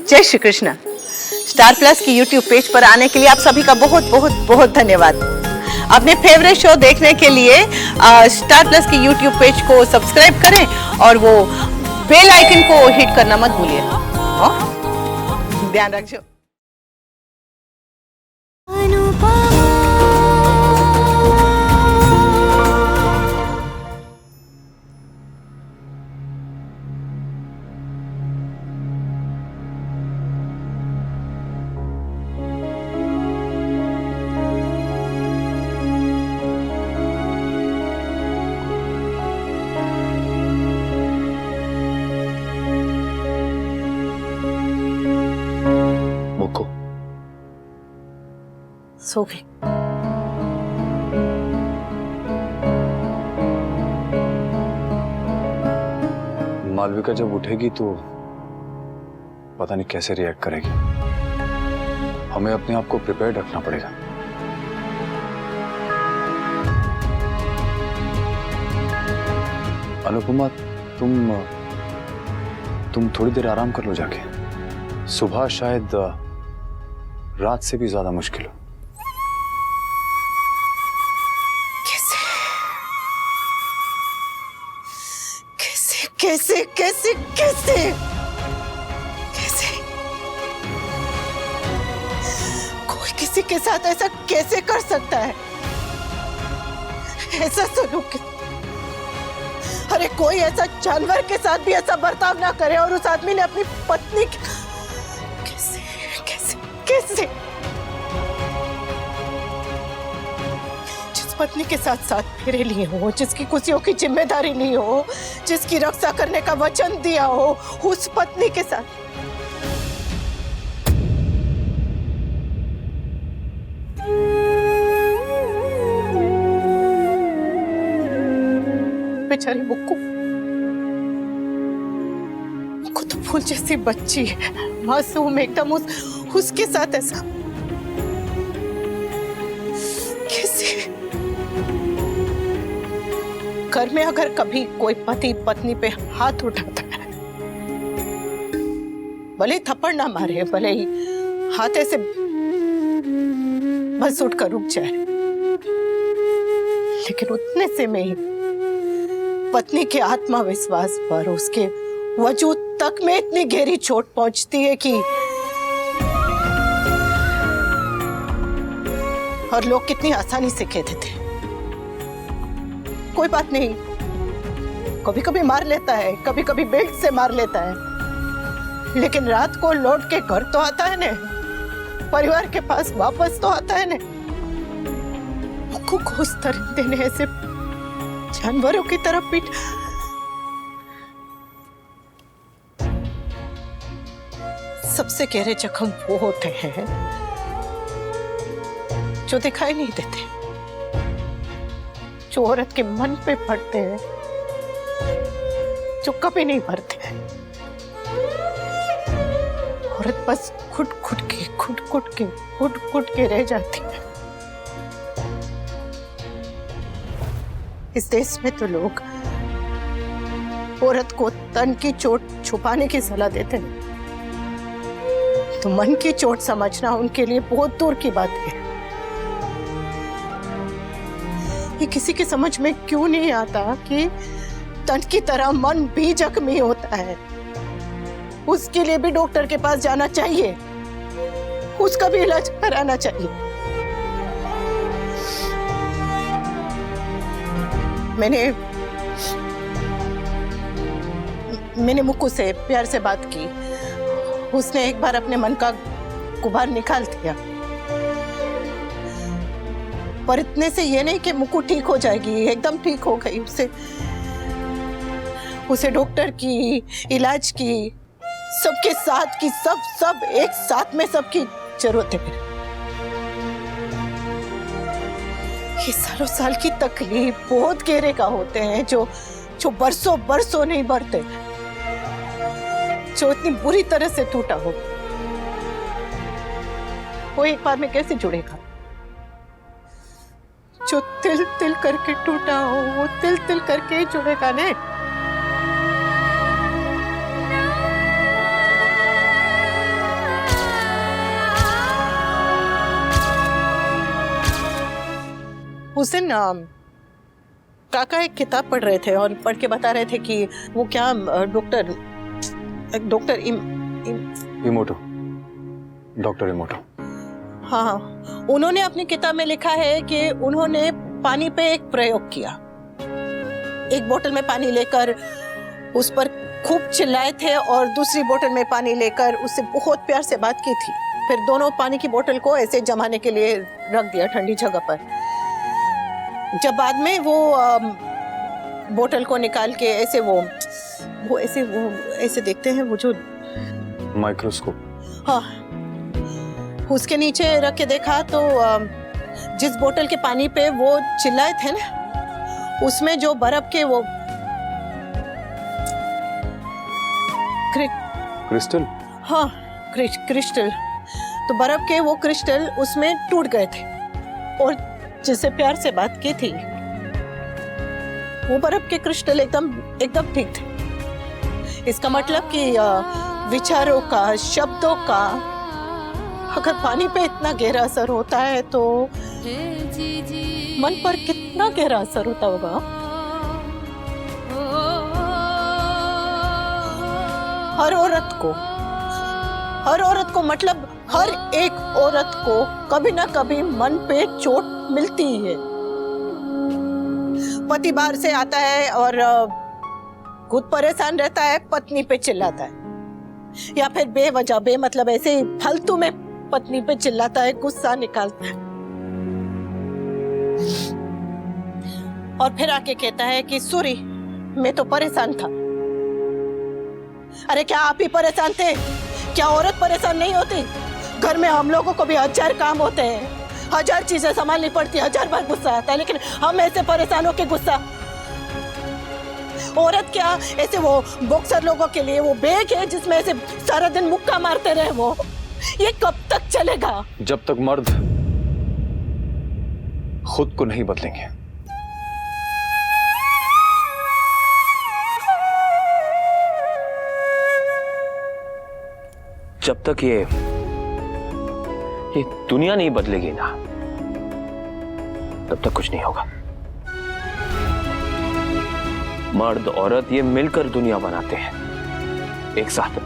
जय Shri Krishna. Star plus की YouTube page पर आने के लिए आप सभी का बहुत बहुत बहुत धन्यवाद। अपने फेवरेट शो देखने के लिए स्टार प्लस की यूट्यूब पेज को सब्सक्राइब करें और वो बेल आइकन को हिट करना मत भूलिए। ध्यान रखिए। सो गई। मालविका जब उठेगी तो पता नहीं कैसे रिएक्ट करेगी। हमें अपने आप को प्रिपेयर्ड रखना पड़ेगा। अनुपमा, तुम थोड़ी देर आराम कर लो जाके। सुबह शायद रात से भी ज्यादा मुश्किल हो। कैसे कैसे कैसे कैसे कोई किसी के साथ ऐसा कैसे कर सकता है? ऐसा सलूक, अरे कोई ऐसा जानवर के साथ भी ऐसा बर्ताव ना करे और उस आदमी ने अपनी पत्नी कैसे कैसे कैसे पत्नी के साथ साथ फेरे लिए हो, जिसकी खुशियों की जिम्मेदारी ली हो, जिसकी रक्षा करने का वचन दिया हो, उस पत्नी के साथ बेचारी मुक्कू तो फूल जैसी बच्ची है, मासूम एकदम, उसके साथ ऐसा कैसे? घर में अगर कभी कोई पति पत्नी पे हाथ उठाता है, भले ही थप्पड़ ना मारे, भले ही हाथ ऐसे बस उठकर रुक जाए, लेकिन उतने से में ही पत्नी के आत्मविश्वास पर, उसके वजूद तक में इतनी गहरी चोट पहुंचती है कि और लोग कितनी आसानी से कह देते हैं कोई बात नहीं, कभी कभी मार लेता है, कभी कभी बेल्ट से मार लेता है, लेकिन रात को लौट के घर तो आता है ने, परिवार के पास वापस तो आता है ने। मुक्कू को उस दरिंदे ने ऐसे जानवरों की तरह पीट, सबसे गहरे जख्म वो होते हैं जो दिखाई नहीं देते, जो औरत के मन पे पड़ते हैं, जो कभी नहीं भरते हैं। औरत बस घुट घुट के रह जाती है। इस देश में तो लोग औरत को तन की चोट छुपाने की सलाह देते हैं, तो मन की चोट समझना उनके लिए बहुत दूर की बात है। ये किसी के समझ में क्यों नहीं आता कि तन की तरह मन भी जख्मी होता है, उसके लिए भी डॉक्टर के पास जाना चाहिए, उसका भी इलाज कराना चाहिए। मैंने मुक्कू से प्यार से बात की, उसने एक बार अपने मन का गुबार निकाल दिया, पर इतने से ये नहीं कि मुक्कू ठीक हो जाएगी, एकदम ठीक हो गई। उसे डॉक्टर की, इलाज की, सबके साथ की, सब एक साथ में सबकी जरूरत है। ये सालों साल की तकलीफ बहुत गहरे का होते हैं, जो बरसों नहीं भरते, जो इतनी बुरी तरह से टूटा हो, वो एक बार में कैसे जुड़ेगा? जो तिल तिल करके टूटा हो, वो तिल तिल करके ही जुड़ेगा ने। उस दिन काका एक किताब पढ़ रहे थे और पढ़ के बता रहे थे कि वो क्या डॉक्टर इमोटो, डॉक्टर इमोटो। हाँ, उन्होंने अपनी किताब में लिखा है कि उन्होंने पानी पे एक प्रयोग किया। एक बोतल में पानी लेकर उस पर खूब चिल्लाए थे और दूसरी बोतल में पानी लेकर उससे बहुत प्यार से बात की थी। फिर दोनों पानी की बोतल को ऐसे जमाने के लिए रख दिया ठंडी जगह पर। जब बाद में वो बोतल को निकाल के ऐसे वो ऐसे देखते हैं, वो जो माइक्रोस्कोप, हाँ, उसके नीचे रख के देखा तो जिस बोतल के पानी पे वो चिल्लाए थे ना, उसमें जो बर्फ के वो क्रिस्टल, हाँ क्रिस्टल, तो बर्फ के वो क्रिस्टल उसमें टूट गए थे और जिससे प्यार से बात की थी वो बर्फ के क्रिस्टल एकदम ठीक थे। इसका मतलब कि विचारों का, शब्दों का अगर पानी पे इतना गहरा असर होता है तो मन पर कितना गहरा असर होता होगा। हर औरत को मतलब हर एक औरत को कभी ना कभी मन पे चोट मिलती ही है। पति बाहर से आता है और खुद परेशान रहता है, पत्नी पे चिल्लाता है, या फिर बेवजह बेमतलब ऐसे ही फालतू में पत्नी पे चिल्लाता है, गुस्सा निकालता है और फिर आके कहता है कि सॉरी, मैं तो परेशान था। अरे क्या आप ही परेशान थे? क्या औरत परेशान नहीं होती? घर में हम लोगों को भी 1000 काम होते हैं, 1000 चीजें संभालनी पड़ती है, 1000 बार गुस्सा आता है, लेकिन हम ऐसे परेशान होके गुस्सा। औरत क्या ऐसे वो बॉक्सर लोगों के लिए वो बैग है जिसमें ऐसे सारा दिन मुक्का मारते रहे, वो ये कब तक चलेगा? जब तक मर्द खुद को नहीं बदलेंगे। जब तक ये दुनिया नहीं बदलेगी ना, तब तक कुछ नहीं होगा। मर्द औरत ये मिलकर दुनिया बनाते हैं एक साथ।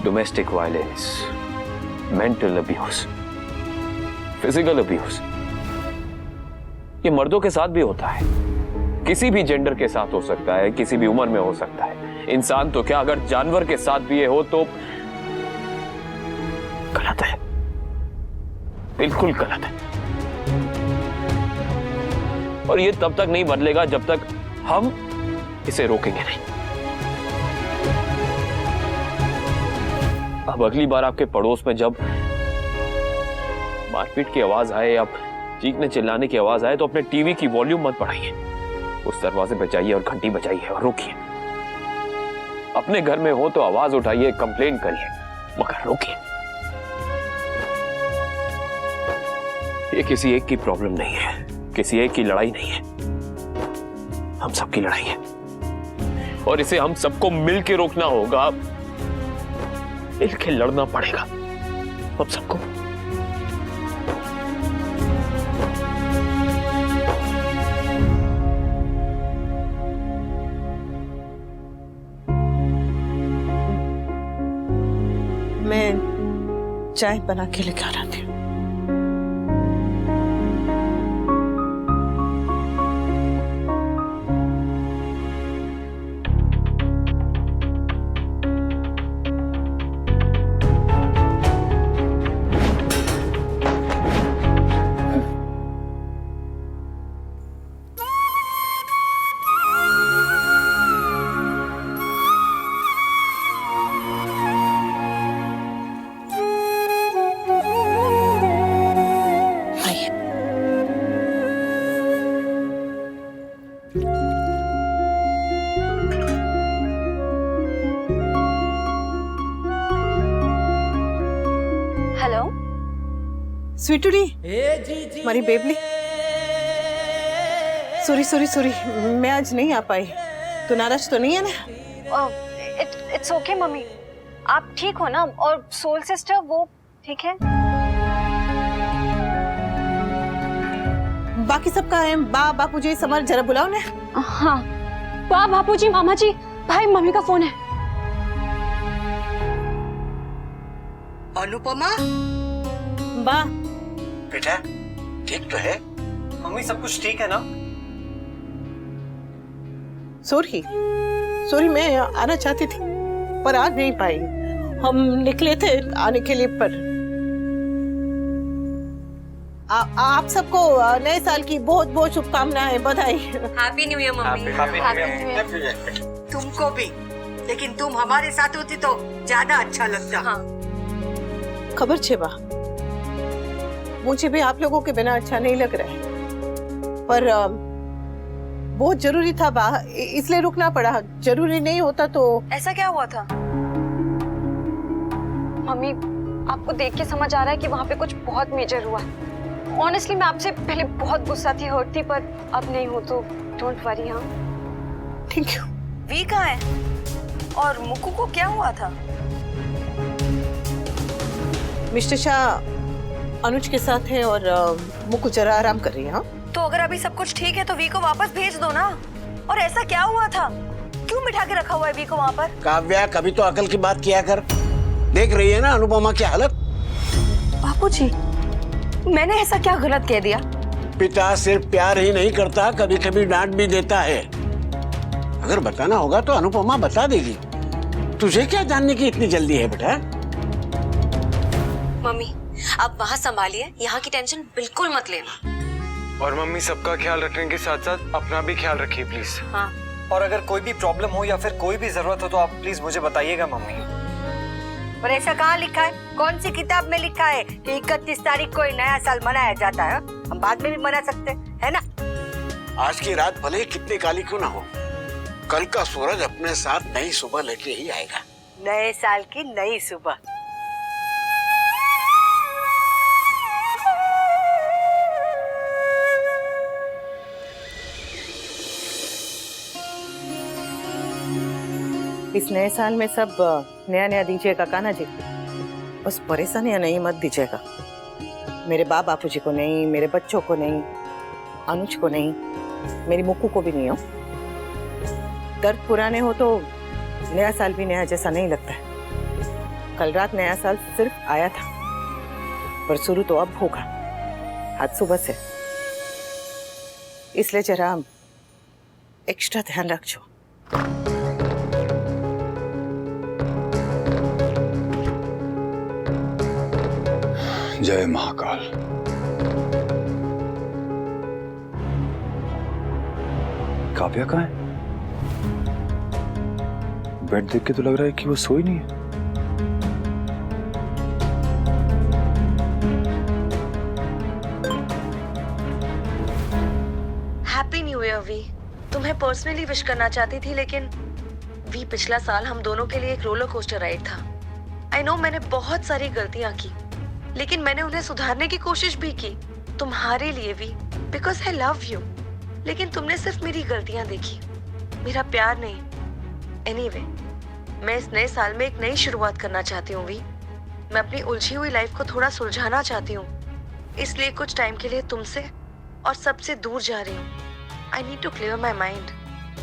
Domestic violence, mental abuse, physical abuse, ये मर्दों के साथ भी होता है, किसी भी जेंडर के साथ हो सकता है, किसी भी उम्र में हो सकता है। इंसान तो क्या, अगर जानवर के साथ भी ये हो तो गलत है, बिल्कुल गलत है। और ये तब तक नहीं बदलेगा जब तक हम इसे रोकेंगे नहीं। अब अगली बार आपके पड़ोस में जब मारपीट की आवाज आए या चीखने चिल्लाने की आवाज आए तो अपने टीवी की वॉल्यूम मत बढ़ाइए, उस दरवाजे पे जाइए और घंटी बजाइए और रोकिए। अपने घर में हो तो आवाज उठाइए, कंप्लेन करिए, मगर रोकिए। ये किसी एक की प्रॉब्लम नहीं है, किसी एक की लड़ाई नहीं है, हम सबकी लड़ाई है और इसे हम सबको मिलकर रोकना होगा, मिलकर लड़ना पड़ेगा हम सबको। मैं चाय बना के लेकर आ रही हूँ। हेलो स्वीटूडी, हमारी बेबली, सॉरी, मैं आज नहीं आ पाई। तू नाराज तो नहीं है ना? इट्स ओके मम्मी, आप ठीक हो ना? और सोल सिस्टर वो ठीक है? बाकी सबका है, बापूजी समर जरा बुलाओ ने। हाँ, बापूजी, मामा जी, भाई मम्मी का फोन है। अनुपमा, बा बेटा ठीक तो है? मम्मी सब कुछ ठीक है ना? सॉरी मैं आना चाहती थी पर आ नहीं पाई। हम निकले थे आने के लिए पर आप सबको नए साल की बहुत बहुत शुभकामनाएं, बधाई। Happy new year mummy. Happy new year. तुमको भी, लेकिन तुम हमारे साथ होती तो ज्यादा अच्छा लगता। हाँ। खबर छे बा, मुझे भी आप लोगों के बिना अच्छा नहीं लग रहा है, पर बहुत जरूरी था बा, इसलिए रुकना पड़ा। जरूरी नहीं होता तो। ऐसा क्या हुआ था? मम्मी, आपको देख के समझ आ रहा है कि वहाँ पे कुछ बहुत मेजर हुआ है। ऑनेस्टली मैं आपसे पहले बहुत गुस्सा थी, हर्ट थी, पर अब नहीं हो तो डोंट वरी। हाँ, थैंक यू। वी कहाँ है? और मुक्कू को क्या हुआ था? मिस्टर शाह अनुज के साथ है और मुक्कू जरा आराम कर रही है। हाँ, तो अगर अभी सब कुछ ठीक है तो वी को वापस भेज दो ना। और ऐसा क्या हुआ था? क्यों बिठा के रखा हुआ है वी को वहाँ पर? काव्या, कभी तो अकल की बात किया कर। देख रही है ना अनुपमा की हालत। बापूजी, मैंने ऐसा क्या गलत कह दिया? पिता सिर्फ प्यार ही नहीं करता, कभी कभी डांट भी देता है। अगर बताना होगा तो अनुपमा बता देगी। तुझे क्या जानने की इतनी जल्दी है बेटा? मम्मी, आप वहाँ संभालिए, यहाँ की टेंशन बिल्कुल मत लेना। और मम्मी सबका ख्याल रखने के साथ साथ अपना भी ख्याल रखिए प्लीज। हाँ। और अगर कोई भी प्रॉब्लम हो या फिर कोई भी जरूरत हो तो आप प्लीज मुझे बताइएगा मम्मी। पर ऐसा कहाँ लिखा है? कौन सी किताब में लिखा है कि 31 तारीख को नया साल मनाया जाता है? हम बाद में भी मना सकते हैं ना? आज की रात भले ही कितनी काली क्यों ना हो, कल का सूरज अपने साथ नई सुबह लेके ही आएगा। नए साल की नई सुबह। इस नए साल में सब नया नया दीजिएगा कान्हा जी, बस परेशानियां नहीं मत दीजिएगा। मेरे बापूजी को नहीं, मेरे बच्चों को नहीं, अनुज को नहीं, मेरी मुक्कू को भी नहीं हो। दर्द पुराने हो तो नया साल भी नया जैसा नहीं लगता है। कल रात नया साल सिर्फ आया था, पर शुरू तो अब होगा, आज सुबह से। इसलिए जरा एक्स्ट्रा ध्यान रखो। जय महाकाल। काव्या कहाँ है? बेड देख के तो लग रहा है कि वो सोई नहीं है। Happy new year V. तुम्हें पर्सनली विश करना चाहती थी, लेकिन वी पिछला साल हम दोनों के लिए एक रोलर कोस्टर राइड था। आई नो मैंने बहुत सारी गलतियां की, लेकिन मैंने उन्हें सुधारने की कोशिश भी की तुम्हारे लिए भी, बिकॉज आई लव यू। लेकिन तुमने सिर्फ मेरी गलतियां देखी, मेरा प्यार नहीं। एनीवे, मैं इस नए साल में एक नई शुरुआत करना चाहती हूँ वी। मैं अपनी उलझी हुई लाइफ को थोड़ा सुलझाना चाहती हूँ, इसलिए कुछ टाइम के लिए तुमसे और सबसे दूर जा रही हूँ। I need to clear my mind.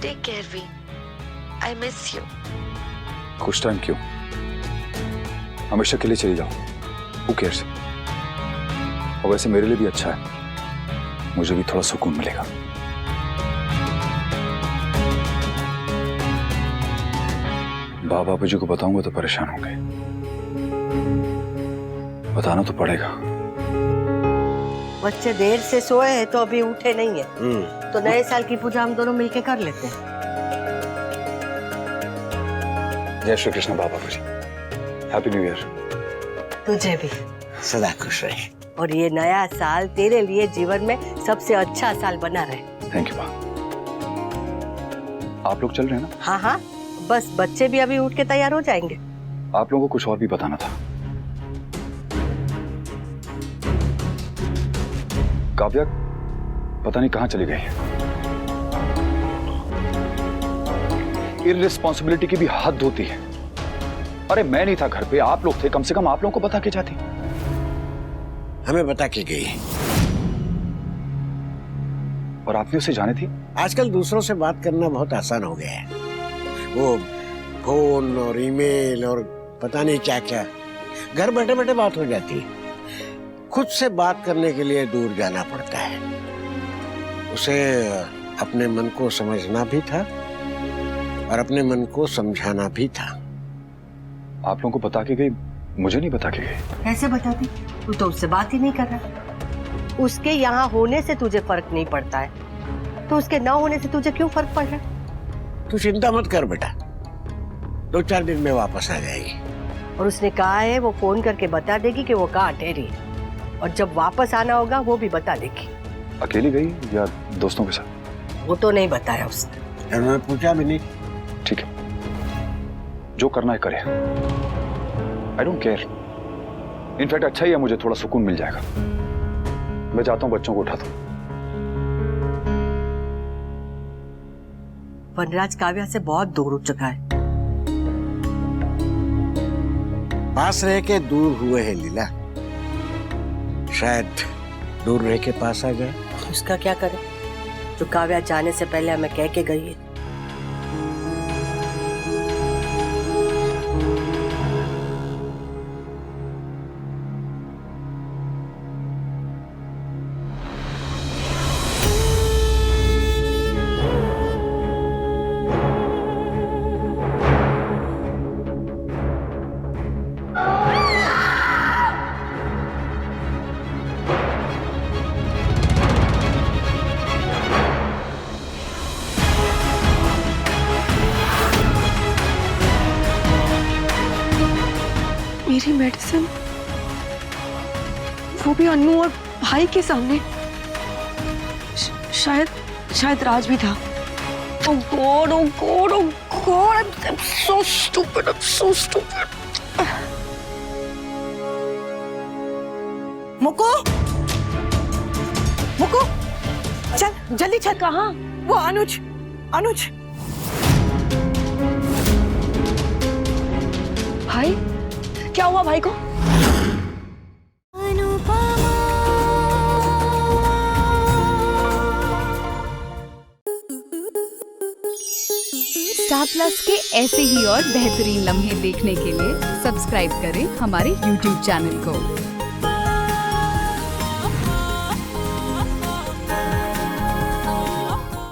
Take care V, I miss you. कुछ टाइम क्यों, हमेशा के लिए चली जाओ। Who cares? और वैसे मेरे लिए भी अच्छा है, मुझे भी थोड़ा सुकून मिलेगा। बाबूजी को बताऊंगा तो परेशान होंगे, बताना तो पड़ेगा। बच्चे देर से सोए हैं तो अभी उठे नहीं है, तो नए साल की पूजा हम दोनों मिलके कर लेते हैं। जय श्री कृष्ण बाबूजी, हैप्पी न्यू ईयर। तुझे भी सदा खुश रहे। और ये नया साल तेरे लिए जीवन में सबसे अच्छा साल बना रहे। थैंक यू बा। आप लोग चल रहे हैं ना? हाँ हाँ, बस बच्चे भी अभी उठ के तैयार हो जाएंगे। आप लोगों को कुछ और भी बताना था। काव्या पता नहीं कहां चली गई है। इररिस्पॉन्सिबिलिटी की भी हद होती है। अरे मैं नहीं था घर पे, आप लोग थे, कम से कम आप लोगों को बता के जाती। हमें बता के गई। और आपने उसे जाने थी? आजकल दूसरों से बात करना बहुत आसान हो गया है। वो फोन और ईमेल और पता नहीं क्या क्या, घर बैठे बैठे बात हो जाती है। खुद से बात करने के लिए दूर जाना पड़ता है। उसे अपने मन को समझना भी था और अपने मन को समझाना भी था। आप लोगों को बता के गई, मुझे नहीं बता के गई। कैसे बताती? तू तो उससे बात ही नहीं कर रहा। उसके यहाँ होने से तुझे फर्क नहीं पड़ता है, तो उसके न होने से तुझे क्यों फर्क पड़ रहा है? तू चिंता मत कर बेटा, 2-4 दिन में वापस आ जाएगी। और उसने कहा है वो फोन करके बता देगी कि वो कहाँ ठहरी है, और जब वापस आना होगा वो भी बता देगी। अकेली गई या दोस्तों के साथ? वो तो नहीं बताया उसने। और मैं पूछा भी नहीं। ठीक है, जो करना है करे। I don't care. इनफैक्ट अच्छा ही है, मुझे थोड़ा सुकून मिल जाएगा। मैं जाता हूँ, बच्चों को उठा दूं। वनराज काव्या से बहुत दूर हो चुका है। पास रह के दूर हुए हैं लीला, शायद दूर रह के पास आ जाए। उसका क्या करे जो काव्या जाने से पहले हमें कह के गई है। मेरी मेडिसिन, वो भी अन्नू और भाई के सामने। शायद राज भी था। Oh God, oh God, oh God, I'm so stupid, I'm so stupid. मुको, मुको, चल जल्दी चल। कहाँ? वो अनुज, अनुज। भाई, क्या हुआ भाई को? स्टार प्लस के ऐसे ही और बेहतरीन लम्हे देखने के लिए सब्सक्राइब करें हमारे YouTube चैनल को।